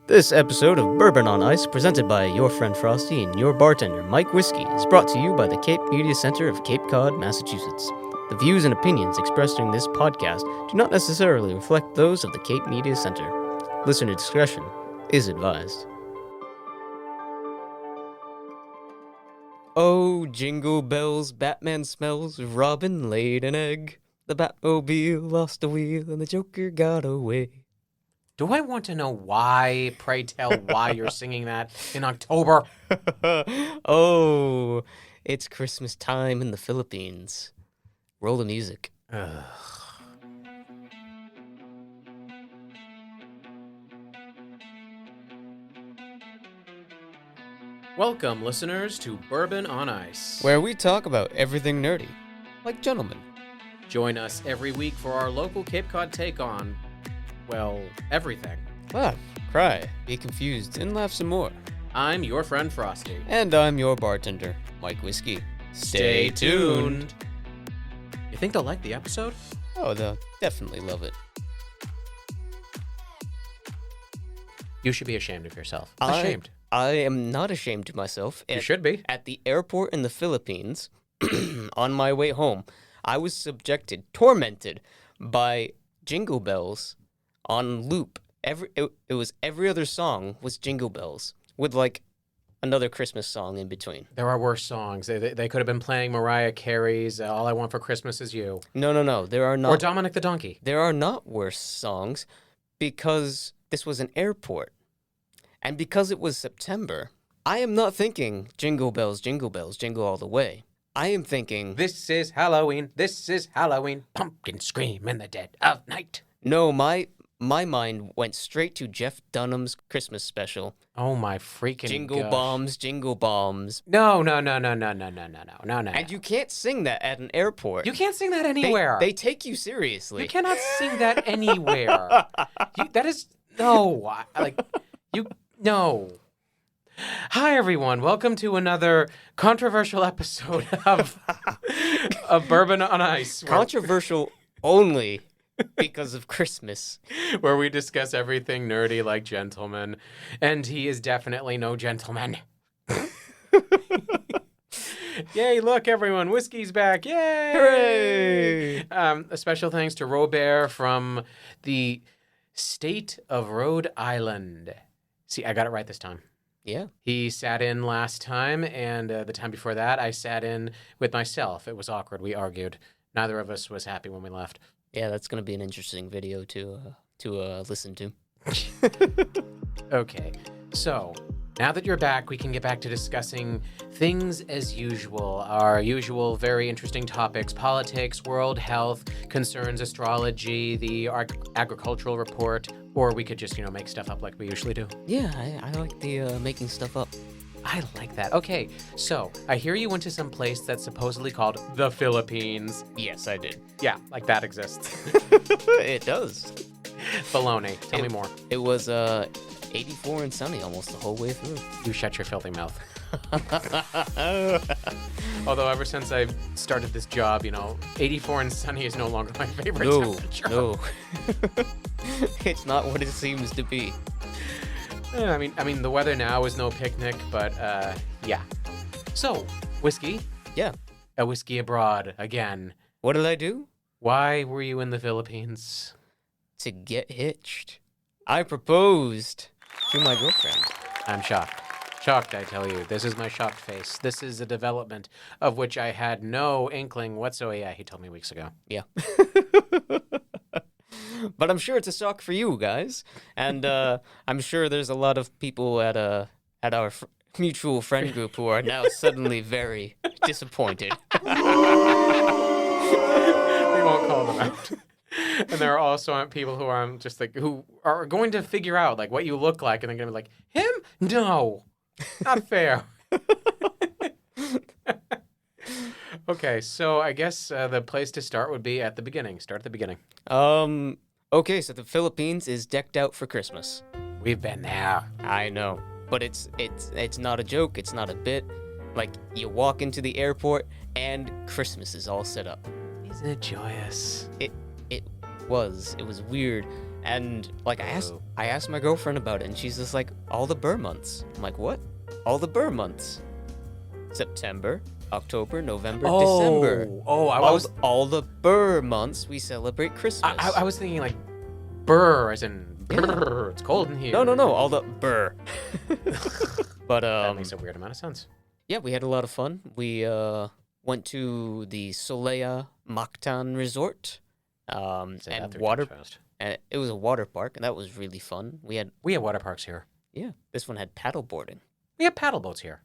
This episode of Bourbon on Ice, presented by your friend Frosty and your bartender Mike Whiskey, is brought to you by the Cape Media Center of Cape Cod, Massachusetts. The views and opinions expressed during this podcast do not necessarily reflect those of the Cape Media Center. Listener discretion is advised. Oh, jingle bells, Batman smells, Robin laid an egg. The Batmobile lost a wheel and the Joker got away. Do I want to know why, pray tell, why you're singing that in October? Oh, it's Christmas time in the Philippines. Roll the music. Ugh. Welcome, listeners, to Bourbon on Ice, Where we talk about everything nerdy, like gentlemen. Join us every week for our local Cape Cod take on, well, everything. Laugh, cry, be confused, and laugh some more. I'm your friend Frosty. And I'm your bartender, Mike Whiskey. Stay tuned. You think they'll like the episode? Oh, they'll definitely love it. You should be ashamed of yourself. Ashamed. I am not ashamed of myself. You should be. At the airport in the Philippines, on my way home, I was tormented by jingle bells on loop. It was every other song was Jingle Bells with like another Christmas song in between. There are worse songs. They could have been playing Mariah Carey's All I Want for Christmas Is You. No. There are not. Or Dominic the Donkey. There are not worse songs because this was an airport. And because it was September, I am not thinking jingle bells, jingle all the way. I am thinking, This is Halloween. Pumpkin scream in the dead of night. No, my mind went straight to Jeff Dunham's Christmas special. Oh my freaking Jingle gosh. bombs, jingle bombs. No. And you can't sing that at an airport. You can't sing that anywhere. They take you seriously. You cannot sing that anywhere. No. Hi, everyone. Welcome to another controversial episode of Bourbon on Ice. Controversial only because of Christmas. Where we discuss everything nerdy like gentlemen. And he is definitely no gentleman. Yay, look, everyone. Whiskey's back. Yay! Hooray! A special thanks to Robert from the state of Rhode Island. See, I got it right this time. Yeah. He sat in last time, and the time before that, I sat in with myself. It was awkward. We argued. Neither of us was happy when we left. Yeah, that's going to be an interesting video to listen to. Okay, so now that you're back, we can get back to discussing things as usual. Our usual very interesting topics: politics, world health, concerns, astrology, the agricultural report, or we could just, make stuff up like we usually do. Yeah, I like the making stuff up. I like that. Okay, so I hear you went to some place that's supposedly called the Philippines. Yes, I did. Yeah, like that exists. It does. Baloney. Tell me more. It was 84 and sunny almost the whole way through. You shut your filthy mouth. Although ever since I started this job, 84 and sunny is no longer my favorite temperature. No. It's not what it seems to be. I mean, the weather now is no picnic, but yeah. So, whiskey. Yeah. A whiskey abroad again. What did I do? Why were you in the Philippines? To get hitched. I proposed to my girlfriend. I'm shocked. Shocked, I tell you. This is my shocked face. This is a development of which I had no inkling whatsoever. Yeah, he told me weeks ago. Yeah. But I'm sure it's a shock for you guys. And I'm sure there's a lot of people at our mutual friend group who are now suddenly very disappointed. We won't call them out. And there are also people who are just like, who are going to figure out like what you look like, and they're going to be like, him? No, not fair. Okay, so I guess the place to start would be at the beginning. Start at the beginning. Okay, so the Philippines is decked out for Christmas. We've been there. I know, but it's not a joke. It's not a bit. Like, you walk into the airport and Christmas is all set up. Isn't it joyous? It was weird. And like I asked my girlfriend about it, and she's just like, all the Burr months. I'm like, what? All the Burr months. September, October, November, December. Oh, all the Burr months we celebrate Christmas. I was thinking like burr, as in brr, it's cold in here. No, all the Burr. But that makes a weird amount of sense. Yeah, we had a lot of fun. We went to the Solea Mactan Resort. And water. And it was a water park, and that was really fun. We had water parks here. Yeah, this one had paddle boarding. We have paddle boats here.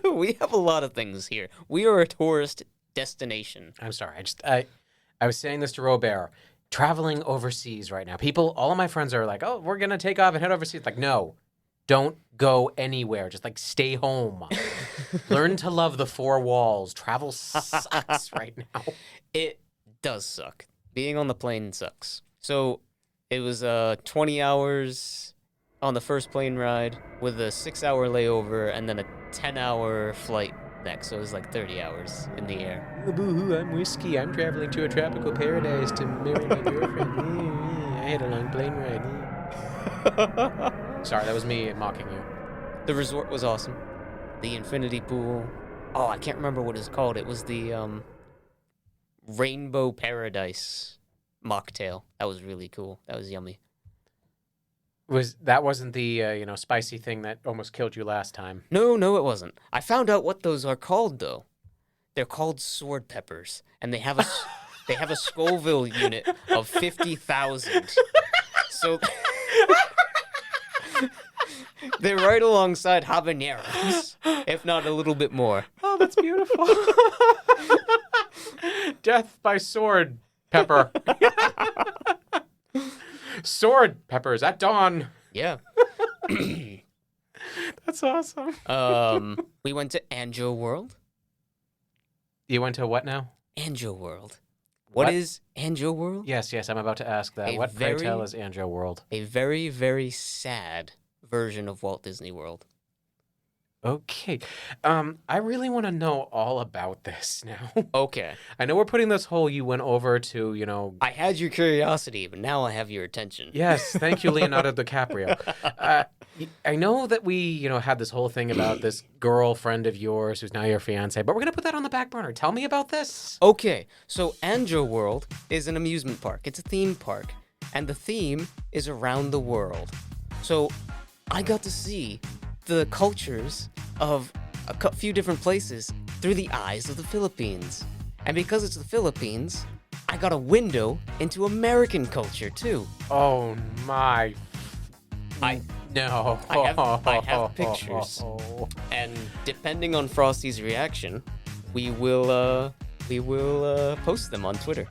We have a lot of things here. We are a tourist destination. I'm sorry. I was saying this to Robert. Traveling overseas right now, all of my friends are like, "Oh, we're gonna take off and head overseas." Like, no, don't go anywhere. Just like stay home. Learn to love the four walls. Travel sucks right now. It does suck. Being on the plane sucks. So it was 20 hours on the first plane ride with a 6-hour layover and then a 10-hour flight next. So it was like 30 hours in the air. Boo-hoo, I'm Whiskey. I'm traveling to a tropical paradise to marry my girlfriend. I had a long plane ride. Sorry, that was me mocking you. The resort was awesome. The infinity pool. Oh, I can't remember what it's called. It was the Rainbow Paradise mocktail. That was really cool. That was yummy. Wasn't the spicy thing that almost killed you last time? No, it wasn't. I found out what those are called though. They're called sword peppers, and they have a Scoville unit of 50,000. So they're right alongside habaneros, if not a little bit more. Oh, that's beautiful. Death by sword pepper. Sword peppers at dawn. Yeah. That's awesome. We went to Anjo World. You went to what now? Anjo World. What is Anjo World? Yes, I'm about to ask that. What, pray tell, is Anjo World? A very, very sad version of Walt Disney World. Okay. I really want to know all about this now. Okay. I know we're putting this whole you went over to, I had your curiosity, but now I have your attention. Yes, thank you, Leonardo DiCaprio. I know that we, had this whole thing about this girlfriend of yours who's now your fiance, but we're going to put that on the back burner. Tell me about this. Okay, so Anjo World is an amusement park. It's a theme park, and the theme is around the world. So I got to see the cultures of a few different places through the eyes of the Philippines. And because it's the Philippines, I got a window into American culture too. Oh my. No. I have pictures. And depending on Frosty's reaction, we will post them on Twitter.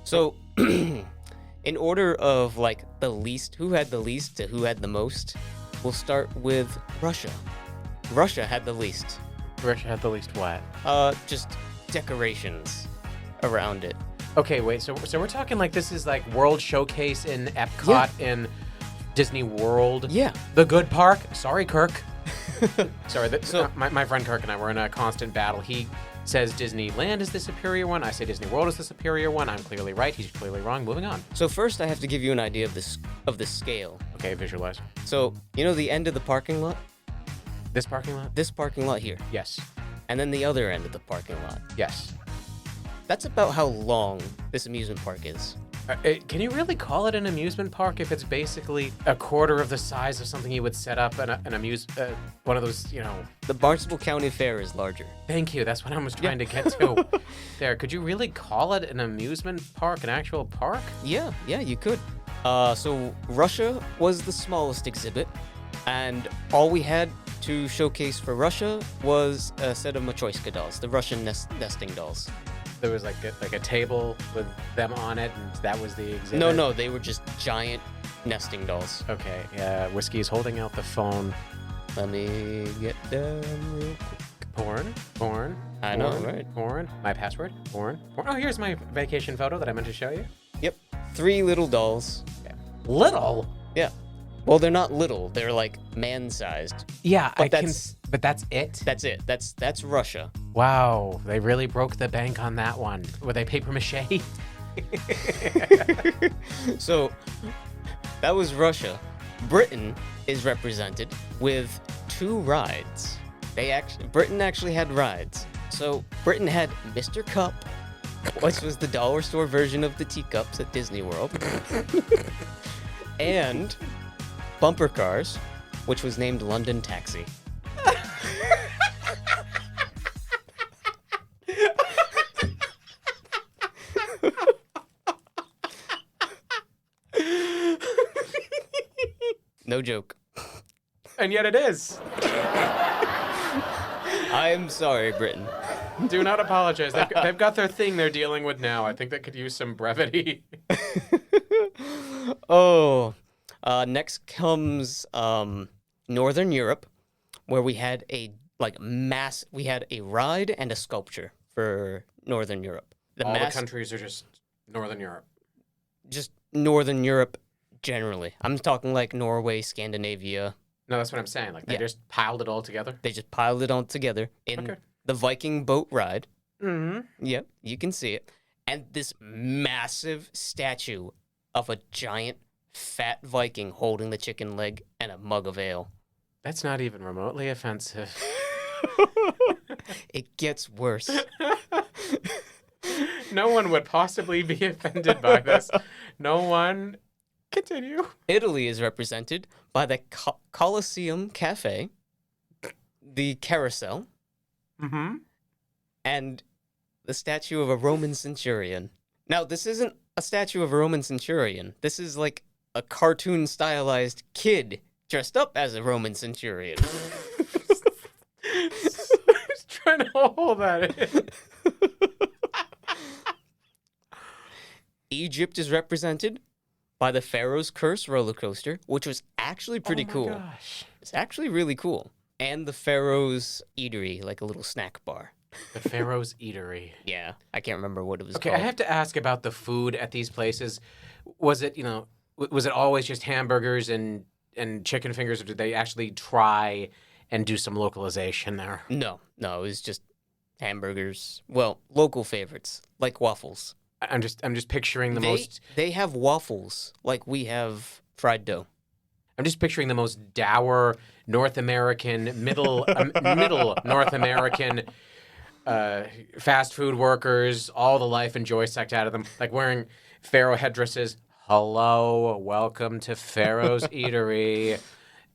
So in order of like the least, who had the least to who had the most, we'll start with Russia. Russia had the least. Russia had the least what? Just decorations around it. Okay, wait. So we're talking like this is like World Showcase in Epcot in Disney World. Yeah. The good park. Sorry, Kirk. Sorry. My friend Kirk and I were in a constant battle. He says Disneyland is the superior one. I say Disney World is the superior one. I'm clearly right. He's clearly wrong. Moving on. So first, I have to give you an idea of the scale. Okay, visualize. So the end of the parking lot. This parking lot? This parking lot here. Yes. And then the other end of the parking lot. Yes. That's about how long this amusement park is. Can you really call it an amusement park if it's basically a quarter of the size of something you would set up an one of those, The Barnstable County Fair is larger. Thank you. That's what I was trying to get to. There. Could you really call it an amusement park, an actual park? Yeah, you could. So Russia was the smallest exhibit, and all we had to showcase for Russia was a set of Matryoshka dolls, the Russian nesting dolls. There was like a table with them on it, and that was the exhibit? No, they were just giant nesting dolls. Okay, yeah, Whiskey's holding out the phone. Let me get them real quick. Porn. I know, right? Porn. My password? Porn. Oh, here's my vacation photo that I meant to show you. Yep. 3 little dolls. Yeah. Little? Yeah. Well, they're not little. They're like man-sized. Yeah, but that's it? That's it. That's Russia. Wow, they really broke the bank on that one. Were they paper mache? So that was Russia. Britain is represented with 2 rides. Britain actually had rides. So Britain had Mr. Cup, which was the dollar store version of the teacups at Disney World, and Bumper Cars, which was named London Taxi. No joke. And yet it is. I'm sorry, Britain. Do not apologize. They've got their thing they're dealing with now. I think they could use some brevity. Next comes Northern Europe, where we had a ride and a sculpture for Northern Europe. The countries are just Northern Europe. Just Northern Europe generally. I'm talking like Norway, Scandinavia. No, that's what I'm saying. Like, they just piled it all together? They just piled it all together in the Viking boat ride. Mm-hmm. Yep, you can see it. And this massive statue of a giant, fat Viking holding the chicken leg and a mug of ale. That's not even remotely offensive. It gets worse. No one would possibly be offended by this. No one. Continue. Italy is represented by the Colosseum Cafe, the Carousel, and the statue of a Roman centurion. Now, this isn't a statue of a Roman centurion. This is like a cartoon stylized kid dressed up as a Roman centurion. I was trying to hold that in. Egypt is represented by the Pharaoh's Curse roller coaster, which was actually pretty cool. Gosh. It's actually really cool. And the Pharaoh's Eatery, like a little snack bar. The Pharaoh's Eatery. Yeah, I can't remember what it was called. Okay, I have to ask about the food at these places. Was it, was it always just hamburgers and chicken fingers, or did they actually try and do some localization there? No, it was just hamburgers. Well, local favorites, like waffles. I'm just picturing They have waffles like we have fried dough. I'm just picturing the most dour North American, middle North American fast food workers, all the life and joy sucked out of them, like wearing pharaoh headdresses. Hello, welcome to Pharaoh's Eatery.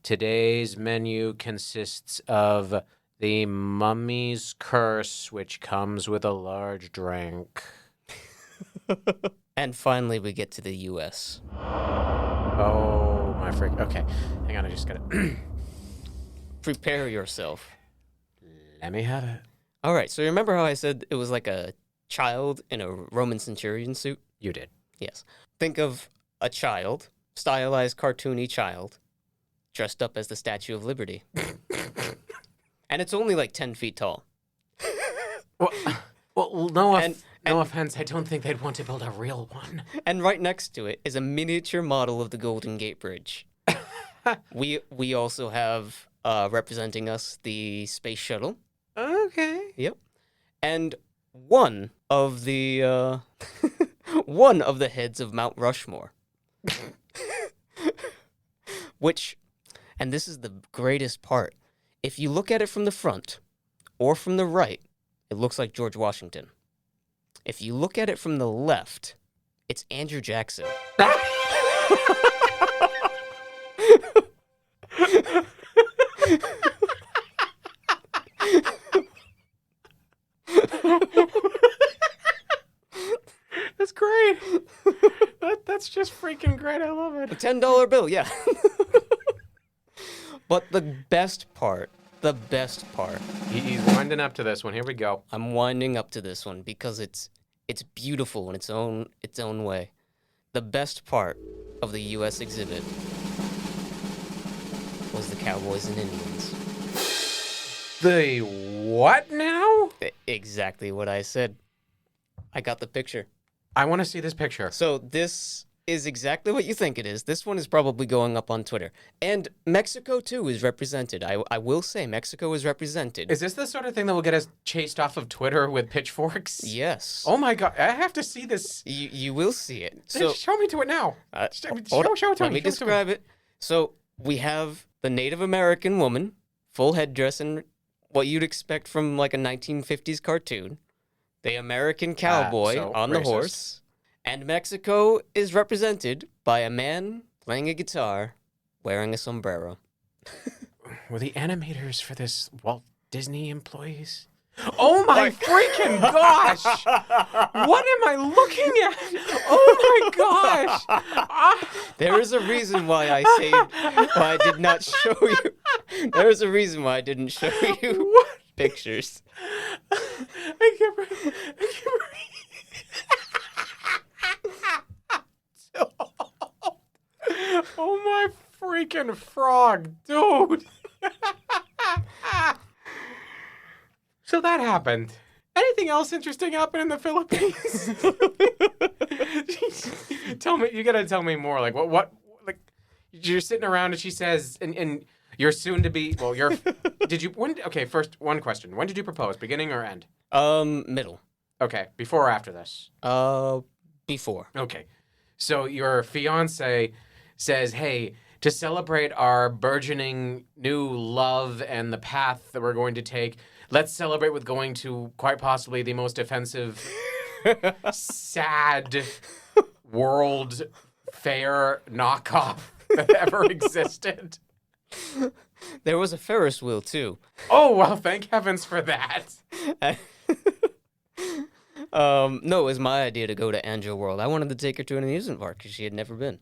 Today's menu consists of the Mummy's Curse, which comes with a large drink. And finally, we get to the U.S. Oh, my freak. Okay, hang on, I just gotta... Prepare yourself. Let me have it. All right, so remember how I said it was like a child in a Roman centurion suit? You did. Yes. Think of a child, stylized cartoony child, dressed up as the Statue of Liberty. And it's only like 10 feet tall. Well, no offense, I don't think they'd want to build a real one. And right next to it is a miniature model of the Golden Gate Bridge. We also have representing us the space shuttle. Okay. Yep. And one of the one of the heads of Mount Rushmore. Which, and this is the greatest part, if you look at it from the front or from the right, it looks like George Washington. If you look at it from the left, it's Andrew Jackson. That's great. That's just freaking great. I love it. A $10 bill, yeah. But the best part. He's winding up to this one. Here we go. I'm winding up to this one because it's beautiful in its own way. The best part of the U.S. exhibit was the Cowboys and Indians. The what now? Exactly what I said. I got the picture. I want to see this picture. So this is exactly what you think it is. This one is probably going up on Twitter. And Mexico, too, is represented. I will say Mexico is represented. Is this the sort of thing that will get us chased off of Twitter with pitchforks? Yes. Oh my god, I have to see this. You will see it. So Show me to it now. Show it to let me. me describe it. So we have the Native American woman, full headdress and what you'd expect from like a 1950s cartoon. The American cowboy so on racist. the horse. And Mexico is represented by a man playing a guitar, wearing a sombrero. Were the animators for this Walt Disney employees? Oh my freaking gosh! What am I looking at? Oh my gosh! There is a reason why I did not show you. There is a reason why I didn't show you pictures. I can't breathe. Oh my freaking frog, dude. So that happened. Anything else interesting happen in the Philippines? Tell me, you gotta tell me more. Like what like you're sitting around and she says, and you're soon to be, well, first, one question. When did you propose? Beginning or end? Middle. Okay, before or after this? Before. Okay. So your fiance says, hey, to celebrate our burgeoning new love and the path that we're going to take, let's celebrate with going to quite possibly the most offensive, sad world fair knockoff that ever existed. There was a Ferris wheel, too. Oh, well, thank heavens for that. No, it was my idea to go to Angel World. I wanted to take her to an amusement park because she had never been.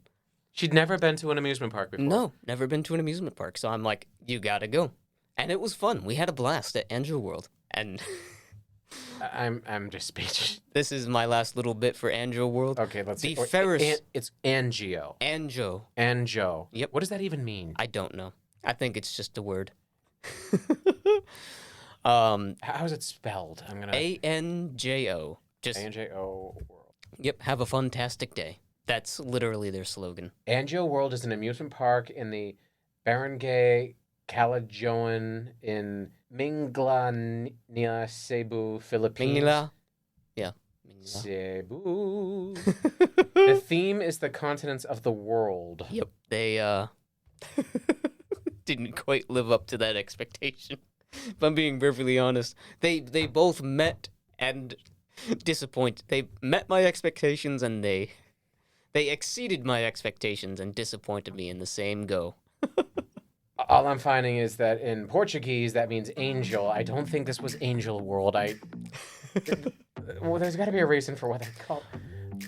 She'd never been to an amusement park before? No, never been to an amusement park. So I'm like, you gotta go. And it was fun. We had a blast at Angel World. And I'm just speechless. this is my last little bit for Angel World. Okay, let's see. Ferris... It's Angio. Anjo. Yep. What does that even mean? I don't know. I think it's just a word. How is it spelled? I'm gonna Anjo. Just Anjo World. Yep. Have a fantastic day. That's literally their slogan. Angio World is an amusement park in the Barangay Calajoan in Mingla, Cebu, Philippines. Mingla. Yeah. Mingla. Cebu. The theme is the continents of the world. Yep. They didn't quite live up to that expectation. If I'm being perfectly honest, they both met and disappointed. They met my expectations and they exceeded my expectations and disappointed me in the same go. All I'm finding is that in Portuguese that means angel. I don't think this was Angel World. Well, there's got to be a reason for what they call.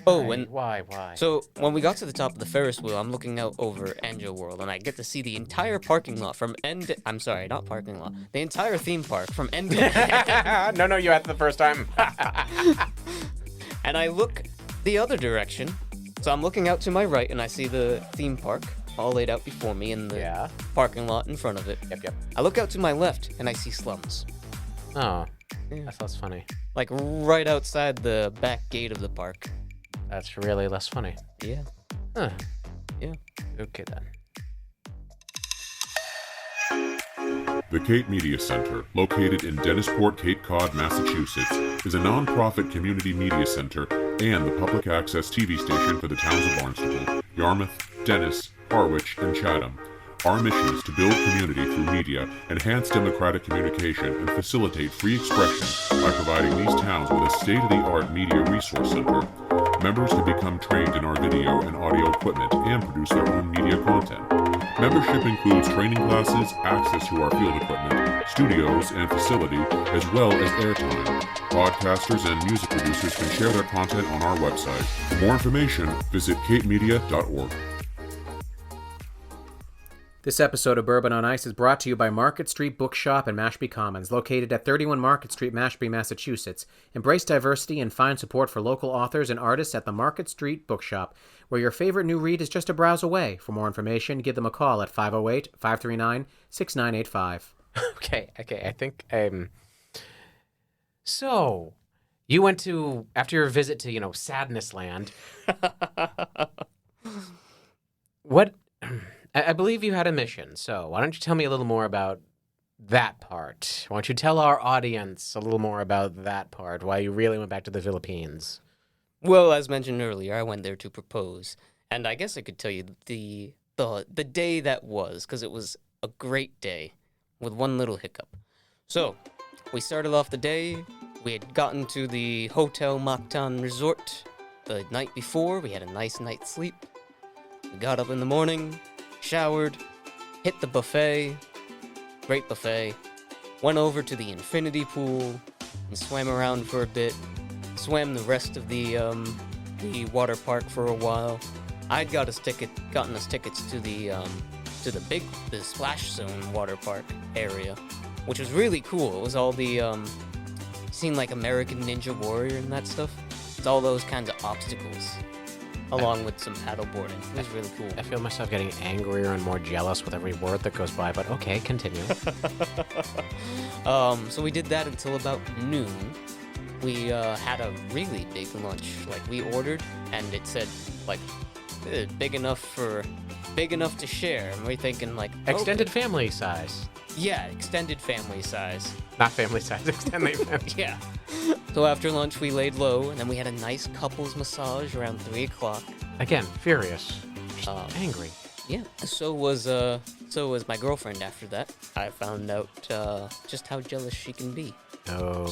Why? So when we got to the top of the Ferris wheel, I'm looking out over Angel World, and I get to see the entire parking lot from end to... I'm sorry, not parking lot. The entire theme park from end to end. No, you had it the first time. And I look the other direction. So I'm looking out to my right, and I see the theme park all laid out before me in the parking lot in front of it. Yep. I look out to my left, and I see slums. Oh, Yeah. that's less funny. Like right outside the back gate of the park. That's really less funny. Yeah. Huh. Yeah. Okay, then. The Cape Media Center, located in Dennisport, Cape Cod, Massachusetts, is a non-profit community media center and the public access TV station for the towns of Barnstable, Yarmouth, Dennis, Harwich, and Chatham. Our mission is to build community through media, enhance democratic communication, and facilitate free expression by providing these towns with a state-of-the-art media resource center. Members can become trained in our video and audio equipment and produce their own media content. Membership includes training classes, access to our field equipment, studios, and facility, as well as airtime. Podcasters and music producers can share their content on our website. For more information, visit capemedia.org. This episode of Bourbon on Ice is brought to you by Market Street Bookshop in Mashpee Commons, located at 31 Market Street, Mashpee, Massachusetts. Embrace diversity and find support for local authors and artists at the Market Street Bookshop, where your favorite new read is just a browse away. For more information, give them a call at 508-539-6985. Okay, I think so, you went to, after your visit to, Sadnessland, I believe you had a mission. So why don't you tell me a little more about that part? Why don't you tell our audience a little more about that part, why you really went back to the Philippines? Well, as mentioned earlier, I went there to propose, and I guess I could tell you the day that was, because it was a great day, with one little hiccup. So, we started off the day. We had gotten to the Hotel Mactan Resort the night before. We had a nice night's sleep. We got up in the morning, showered, hit the buffet, great buffet, went over to the infinity pool and swam around for a bit, swam the rest of the water park for a while. I'd gotten us tickets to the Splash Zone water park area, which was really cool. It was all the seemed like American Ninja Warrior and that stuff. It's all those kinds of obstacles, along with some paddleboarding. It was really cool. I feel myself getting angrier and more jealous with every word that goes by, but okay, continue. So we did that until about noon. We had a really big lunch. Like, we ordered, and it said, like, big enough to share. And we're thinking, like, Extended family size. Yeah, extended family size. Not family size, extended family. Yeah. So after lunch, we laid low, and then we had a nice couples massage around 3 o'clock. Again, furious. Just angry. Yeah. So was my girlfriend after that. I found out just how jealous she can be. Oh.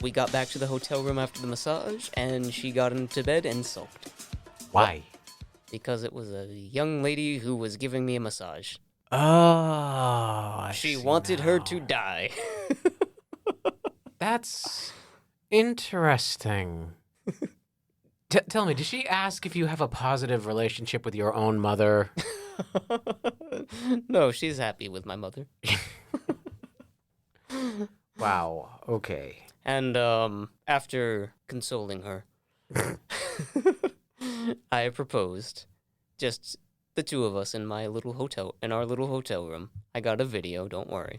We got back to the hotel room after the massage, and she got into bed and sulked. Why? Because it was a young lady who was giving me a massage. Oh, She wanted her to die. That's interesting. Tell me, did she ask if you have a positive relationship with your own mother? No, she's happy with my mother. Wow, okay. And after consoling her, I proposed. Just the two of us in our little hotel room. I got a video, don't worry.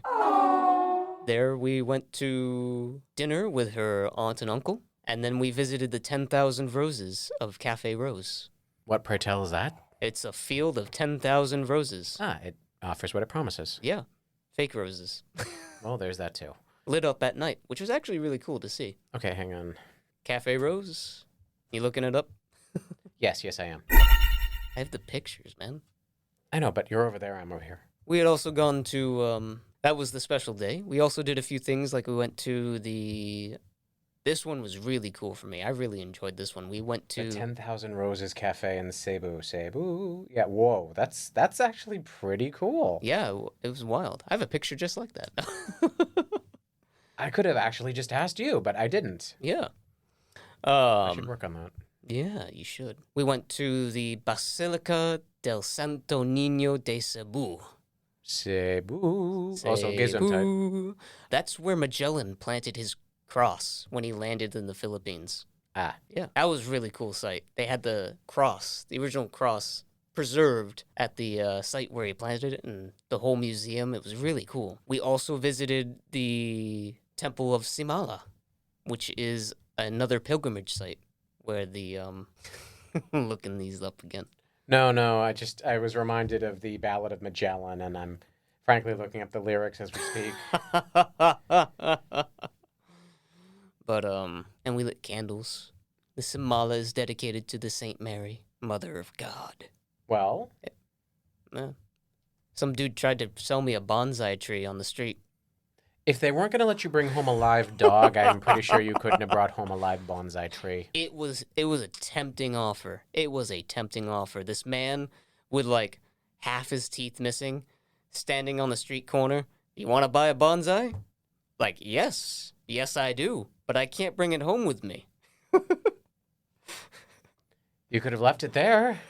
There we went to dinner with her aunt and uncle, and then we visited the 10,000 Roses of Cafe Rose. What, pray tell, is that? It's a field of 10,000 roses. It offers what it promises. Yeah, fake roses. Well, there's that too. Lit up at night, which was actually really cool to see. Okay, hang on. Cafe Rose? You looking it up? Yes, I am. I have the pictures, man. I know, but you're over there, I'm over here. We had also gone to, that was the special day. We also did a few things, like we went to this one was really cool for me. I really enjoyed this one. We went to... The 10,000 Roses Cafe in Cebu. Yeah, whoa, that's actually pretty cool. Yeah, it was wild. I have a picture just like that. I could have actually just asked you, but I didn't. Yeah. I should work on that. Yeah, you should. We went to the Basilica del Santo Niño de Cebu. Cebu. Also Gesundheit. That's where Magellan planted his cross when he landed in the Philippines. Ah. Yeah, that was a really cool site. They had the original cross, preserved at the site where he planted it, and the whole museum. It was really cool. We also visited the Temple of Simala, which is another pilgrimage site where the looking these up again. No, I was reminded of the Ballad of Magellan, and I'm frankly looking up the lyrics as we speak. But and we lit candles. The Simala is dedicated to the Saint Mary, Mother of God. Well, some dude tried to sell me a bonsai tree on the street. if they weren't going to let you bring home a live dog, I'm pretty sure you couldn't have brought home a live bonsai tree. It was a tempting offer. It was a tempting offer. This man with like half his teeth missing, standing on the street corner. You want to buy a bonsai? Like, yes, I do, but I can't bring it home with me. You could have left it there.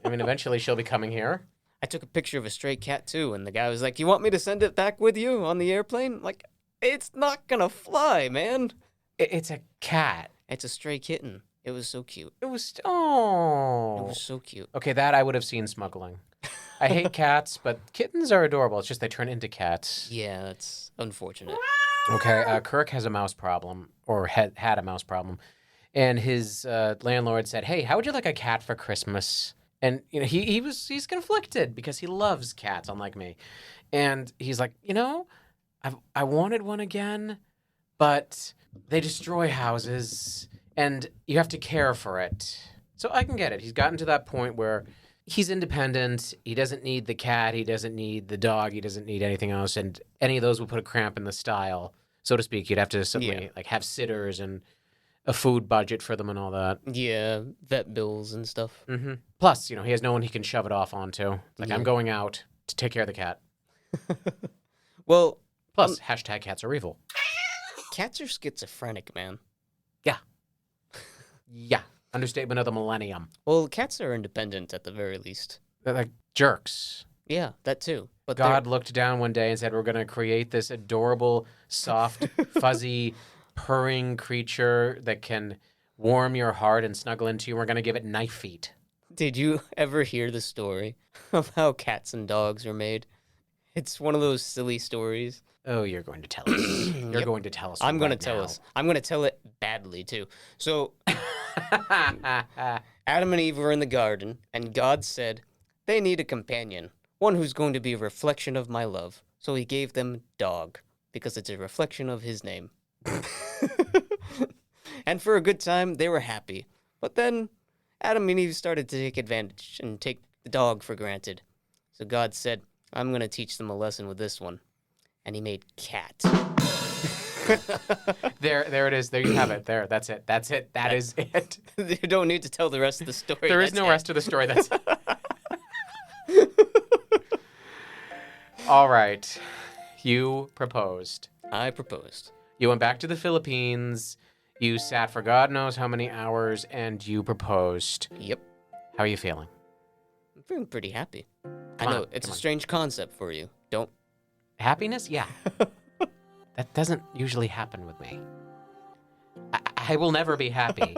I mean, eventually she'll be coming here. I took a picture of a stray cat, too, and the guy was like, you want me to send it back with you on the airplane? Like, it's not gonna fly, man. It's a cat. It's a stray kitten. It was so cute. It was... Oh. It was so cute. Okay, that I would have seen smuggling. I hate cats, but kittens are adorable. It's just they turn into cats. Yeah, that's unfortunate. Okay, Kirk has a mouse problem, or had a mouse problem. And his landlord said, hey, how would you like a cat for Christmas? And he's conflicted because he loves cats, unlike me. And he's like, I wanted one again, but they destroy houses and you have to care for it. So I can get it. He's gotten to that point where he's independent. He doesn't need the cat. He doesn't need the dog. He doesn't need anything else. And any of those would put a cramp in the style, so to speak. You'd have to suddenly have sitters and a food budget for them and all that. Yeah, vet bills and stuff. Mm-hmm. Plus, he has no one he can shove it off onto. Like, I'm going out to take care of the cat. Well, plus, hashtag cats are evil. Cats are schizophrenic, man. Yeah. Yeah. Understatement of the millennium. Well, cats are independent at the very least. They're like jerks. Yeah, that too. But God looked down one day and said, we're going to create this adorable, soft, fuzzy, purring creature that can warm your heart and snuggle into you. We're going to give it knife feet. Did you ever hear the story of how cats and dogs are made? It's one of those silly stories. Oh, you're going to tell us. You're going to tell us. I'm going to right tell now. us. I'm going to tell it badly, too. So, Adam and Eve were in the garden, and God said, they need a companion, one who's going to be a reflection of my love. So he gave them dog, because it's a reflection of his name. And for a good time, they were happy. But then Adam and Eve started to take advantage and take the dog for granted. So God said, I'm going to teach them a lesson with this one. And he made cat. There it is. There you have it. There. That's it. That's it. That is it. You don't need to tell the rest of the story. There is no rest of the story. That's All right. You proposed. I proposed. You went back to the Philippines. You sat for God knows how many hours, and you proposed. Yep. How are you feeling? I'm feeling pretty happy. Come I know, on, it's come a on. strange concept for you. Don't. Happiness? Yeah. That doesn't usually happen with me. I will never be happy.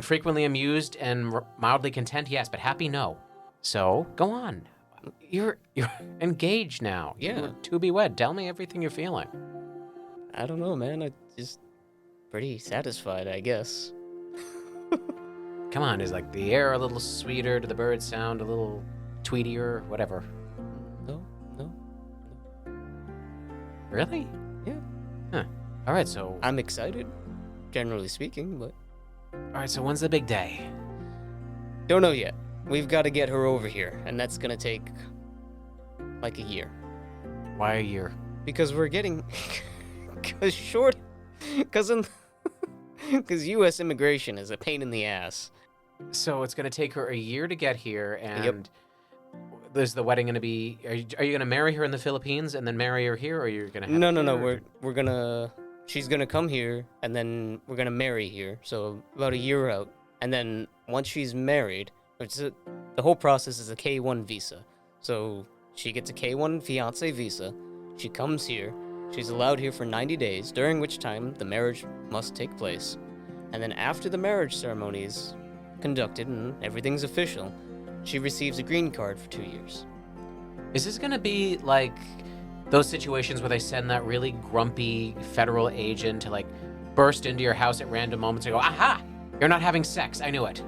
Frequently amused and mildly content, yes, but happy, no. So, go on. You're engaged now. Yeah. You're to be wed. Tell me everything you're feeling. I don't know, man. I'm just pretty satisfied, I guess. Come on, is like the air a little sweeter? Do the birds sound a little tweetier? Whatever. No. Really? Yeah. Huh. All right, so... I'm excited, generally speaking, but... All right, so when's the big day? Don't know yet. We've got to get her over here, and that's gonna take... like a year. Why a year? Because we're getting... Because U.S. immigration is a pain in the ass. So it's going to take her a year to get here, and is the wedding going to be... Are you going to marry her in the Philippines and then marry her here, or you're going to have... No. We're gonna... She's gonna come here, and then we're gonna marry here. So about a year out, and then once she's married, the whole process is a K-1 visa. So she gets a K-1 fiancé visa. She comes here. She's allowed here for 90 days, during which time the marriage must take place. And then after the marriage ceremony is conducted and everything's official, she receives a green card for 2 years. Is this going to be like those situations where they send that really grumpy federal agent to like burst into your house at random moments and go, aha, you're not having sex, I knew it?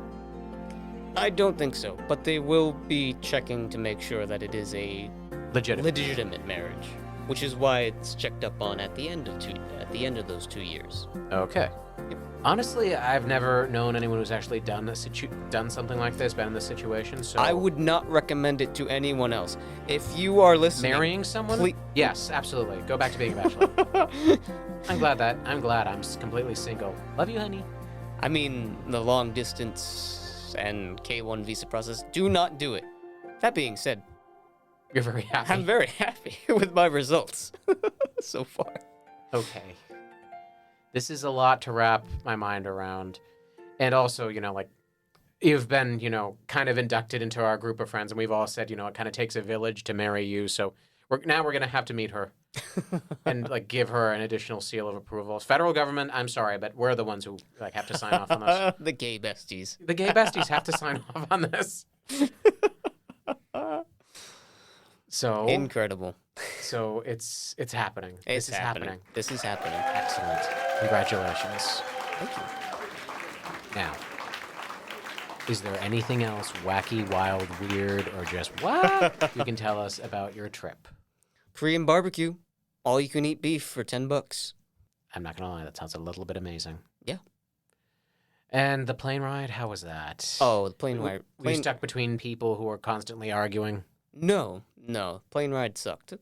I don't think so, but they will be checking to make sure that it is a legitimate marriage, which is why it's checked up on at the end of those 2 years. Okay. Yep. Honestly, I've never known anyone who's actually done something like this, been in this situation. So I would not recommend it to anyone else. If you are listening, marrying someone? ple- Yes, absolutely. Go back to being a bachelor. I'm glad I'm completely single. Love you, honey. I mean, the long distance and K-1 visa process, do not do it. That being said, You're very happy. I'm very happy with my results so far. Okay. This is a lot to wrap my mind around. And also, you've been, kind of inducted into our group of friends, and we've all said, it kind of takes a village to marry you. So we're going to have to meet her and give her an additional seal of approval. Federal government, I'm sorry, but we're the ones who have to sign off on this. The gay besties. The gay besties have to sign off on this. So Incredible. So it's happening. This is happening. This is happening. Excellent. Congratulations. Thank you. Now, Is there anything else wacky, wild, weird, or just what you can tell us about your trip? Korean barbecue. All you can eat beef for $10. I'm not going to lie, that sounds a little bit amazing. Yeah. And the plane ride, how was that? Oh, the plane ride. Were you stuck between people who were constantly arguing? No. Plane ride sucked.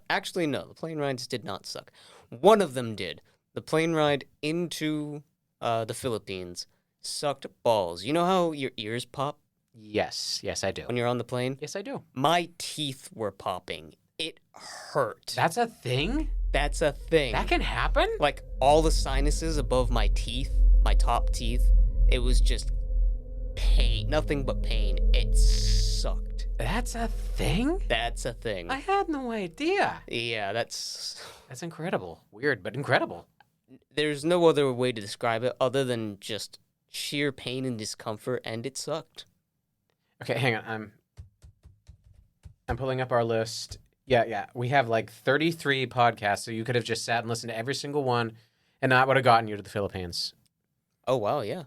Actually, no. The plane rides did not suck. One of them did. The plane ride into the Philippines sucked balls. You know how your ears pop Yes, I do. when you're on the plane? Yes, I do. My teeth were popping. It hurt. That's a thing? That's a thing. That can happen? Like, all the sinuses above my teeth, my top teeth, it was just pain. Nothing but pain. It sucked. That's a thing? That's a thing. I had no idea. Yeah, that's incredible. Weird, but incredible. There's no other way to describe it other than just sheer pain and discomfort, and it sucked. Okay, hang on. I'm pulling up our list. Yeah. We have like 33 podcasts, so you could have just sat and listened to every single one, and that would have gotten you to the Philippines. Oh, wow, yeah.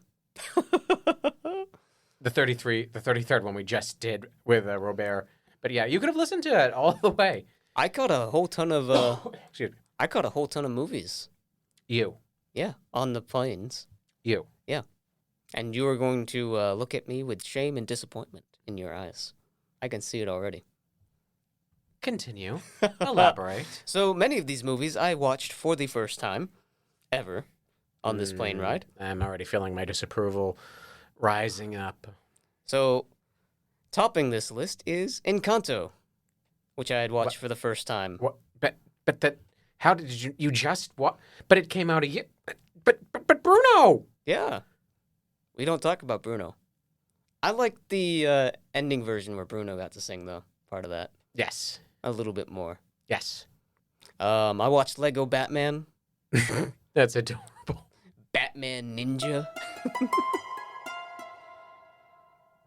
The 33rd one we just did with Robert. But yeah, you could have listened to it all the way. I caught a whole ton of Excuse me. I caught a whole ton of movies. You. Yeah, on the planes. You. Yeah. And you are going to look at me with shame and disappointment in your eyes. I can see it already. Continue. Elaborate. So many of these movies I watched for the first time ever on this plane ride. I'm already feeling my disapproval rising up. So topping this list is Encanto, which I had watched for the first time. What? But that. How did you just what? But it came out a year. But Bruno. Yeah. We don't talk about Bruno. I like the ending version where Bruno got to sing, though. Part of that. Yes. A little bit more. Yes. I watched Lego Batman. That's adorable. Batman Ninja.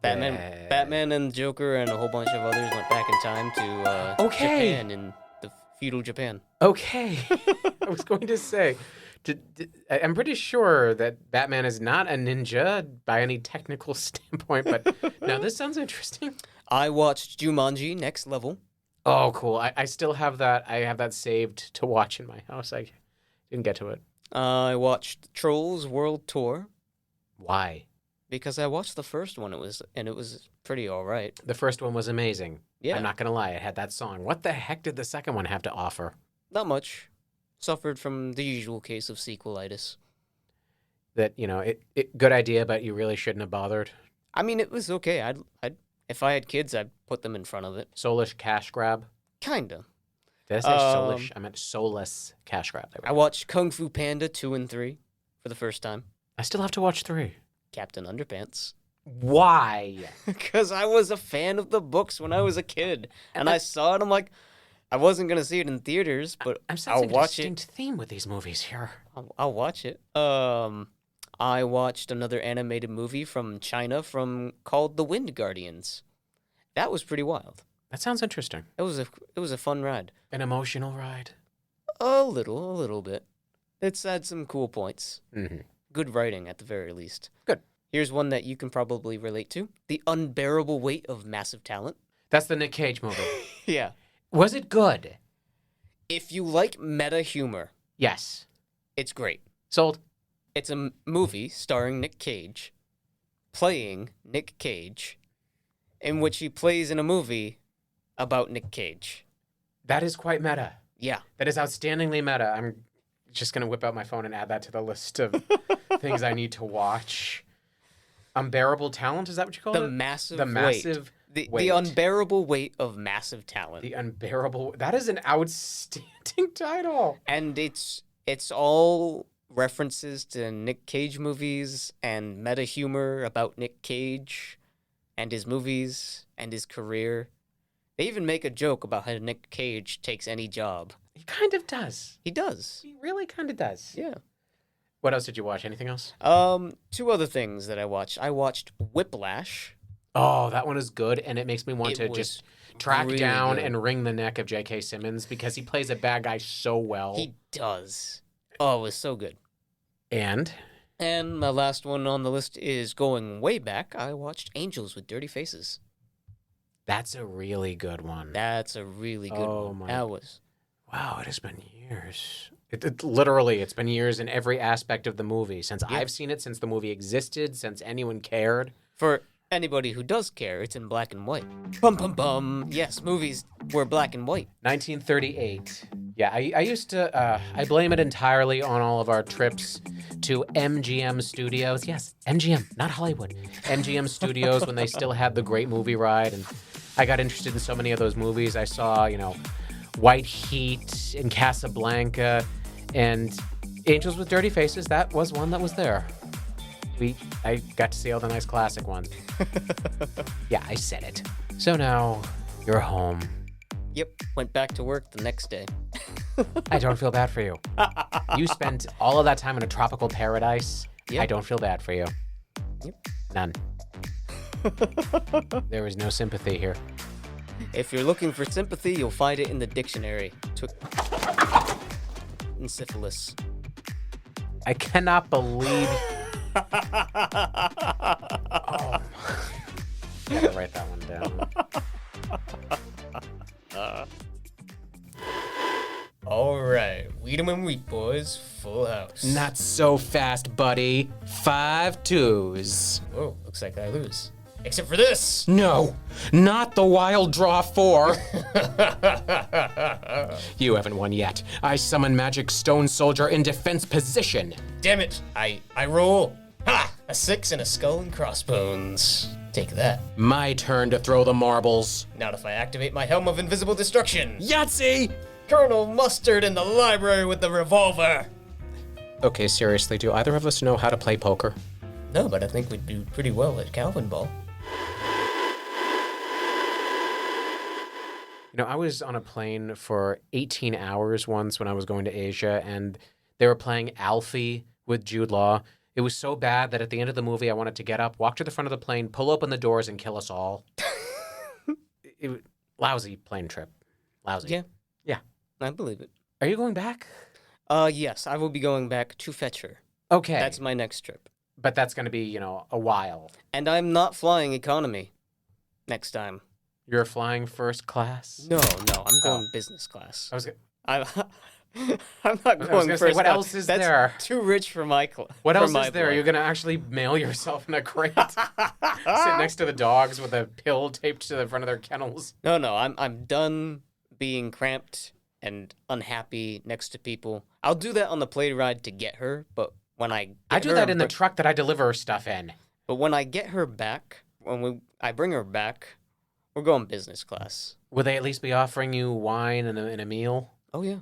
Batman and Joker and a whole bunch of others went back in time to Japan in the feudal Japan. Okay. I was going to say, I'm pretty sure that Batman is not a ninja by any technical standpoint, but now this sounds interesting. I watched Jumanji Next Level. Oh, cool. I still have that. I have that saved to watch in my house. I didn't get to it. I watched Trolls World Tour. Why? Because I watched the first one. It was pretty all right. The first one was amazing. Yeah. I'm not going to lie. It had that song. What the heck did the second one have to offer? Not much. Suffered from the usual case of sequelitis. That, good idea, but you really shouldn't have bothered. I mean, it was okay. I'd if I had kids, I'd put them in front of it. Soulish cash grab? Kinda. Did I say soulish? I meant soulless cash grab. I watched Kung Fu Panda 2 and 3 for the first time. I still have to watch 3. Captain Underpants. Why? Because I was a fan of the books when I was a kid. And I saw it, I'm like, I wasn't going to see it in theaters, but I'll watch it. I'm sensing a distinct theme with these movies here. I'll watch it. I watched another animated movie from China called The Wind Guardians. That was pretty wild. That sounds interesting. It was a fun ride. An emotional ride? A little bit. It's had some cool points. Mm-hmm. Good writing, at the very least. Good. Here's one that you can probably relate to. The Unbearable Weight of Massive Talent. That's the Nick Cage movie. Yeah. Was it good? If you like meta humor, yes. It's great. Sold. It's a movie starring Nick Cage, playing Nick Cage, in which he plays in a movie about Nick Cage. That is quite meta. Yeah. That is outstandingly meta. I'm just going to whip out my phone and add that to the list of things I need to watch. Unbearable Talent, is that what you call it? The massive weight. The Unbearable Weight of Massive Talent. The Unbearable... That is an outstanding title. And it's all references to Nick Cage movies and meta humor about Nick Cage and his movies and his career. They even make a joke about how Nick Cage takes any job. He kind of does. He does. He really kind of does. Yeah. What else did you watch? Anything else? 2 other things that I watched. I watched Whiplash. Oh, that one is good, and it makes me want to just track really down good. and wring the neck of J.K. Simmons because he plays a bad guy so well. He does. Oh, it was so good. And? And my last one on the list is going way back. I watched Angels with Dirty Faces. That's a really good one. That's a really good one. That was. Wow, it has been years. It's been years in every aspect of the movie. Since I've seen it, since the movie existed, since anyone cared. For anybody who does care, it's in black and white. Bum, bum, bum. Yes, movies were black and white. 1938. Yeah, I used to, I blame it entirely on all of our trips to MGM Studios. Yes, MGM, not Hollywood. MGM Studios when they still had the great movie ride. And I got interested in so many of those movies. I saw, White Heat and Casablanca and Angels with Dirty Faces. That was one that was there. I got to see all the nice classic ones. Yeah, I said it. So now you're home. Yep, went back to work the next day. I don't feel bad for you. You spent all of that time in a tropical paradise. Yep. I don't feel bad for you. Yep. None. There is no sympathy here. If you're looking for sympathy, you'll find it in the dictionary. In syphilis. I cannot believe... Oh. Gotta write that one down. All right, Weed'em and Wheat Boys, Full House. Not so fast, buddy. 5 2s. Whoa, looks like I lose. Except for this. No, not the wild draw 4. You haven't won yet. I summon Magic Stone Soldier in defense position. Damn it, I roll. Ha! A 6 and a skull and crossbones. Take that. My turn to throw the marbles. Not if I activate my Helm of Invisible Destruction. Yahtzee! Colonel Mustard in the library with the revolver. Okay, seriously, do either of us know how to play poker? No, but I think we'd do pretty well at Calvin Ball. I was on a plane for 18 hours once when I was going to Asia, and they were playing Alfie with Jude Law. It was so bad that at the end of the movie, I wanted to get up, walk to the front of the plane, pull open the doors, and kill us all. Lousy plane trip. Lousy. Yeah. I believe it. Are you going back? Yes, I will be going back to fetch her. Okay. That's my next trip. But that's going to be, a while. And I'm not flying economy next time. You're flying first class? No, I'm going business class. I'm not going first class. What else is there? Too rich for my class. What else is there? You're going to actually mail yourself in a crate? Sit next to the dogs with a pill taped to the front of their kennels? No, I'm done being cramped and unhappy next to people. I'll do that on the plane ride to get her, but when I do that in the truck that I deliver stuff in. But when I get her back, I bring her back, we're going business class. Will they at least be offering you wine and a meal? Oh, yeah.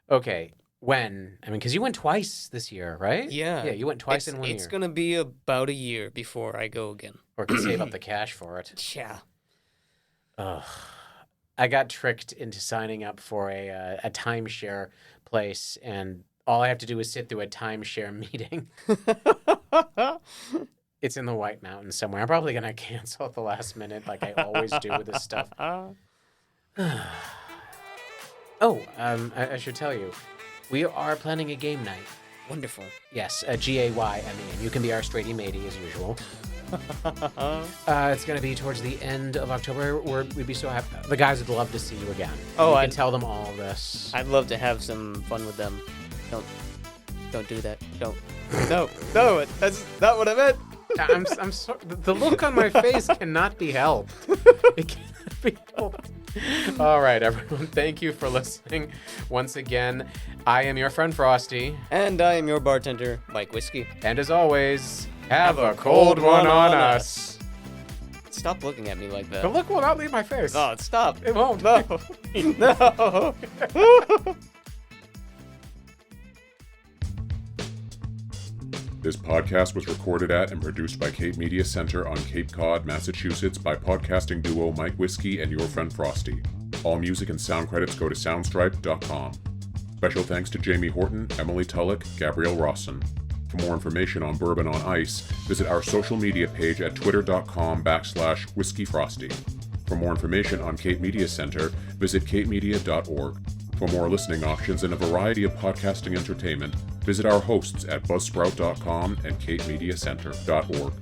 Okay. When? Because you went twice this year, right? Yeah. Yeah, you went twice in 1 year. It's going to be about a year before I go again. Or can save up the cash for it. Yeah. Ugh. I got tricked into signing up for a timeshare place, and all I have to do is sit through a timeshare meeting. It's in the White Mountains somewhere. I'm probably going to cancel at the last minute like I always do with this stuff. I should tell you, we are planning a game night. Wonderful. Yes, GAYME, and you can be our straighty matey as usual. It's going to be towards the end of October. We'd be so happy. The guys would love to see you again. Oh, I can tell them all this. I'd love to have some fun with them. Don't do that. Don't. No, that's not what I meant. I'm sorry. The look on my face cannot be helped. It cannot be helped. All right, everyone. Thank you for listening. Once again, I am your friend Frosty. And I am your bartender, Mike Whiskey. And as always, have a cold one on us. Stop looking at me like that. The look will not leave my face. Oh, stop. It won't. No. No. This podcast was recorded at and produced by Cape Media Center on Cape Cod, Massachusetts by podcasting duo Mike Whiskey and your friend Frosty. All music and sound credits go to soundstripe.com. Special thanks to Jamie Horton, Emily Tulloch, Gabrielle Rawson. For more information on Bourbon on Ice, visit our social media page at twitter.com/whiskeyfrosty. For more information on Cape Media Center, visit capemedia.org. For more listening options and a variety of podcasting entertainment, visit our hosts at buzzsprout.com and capemediacenter.org.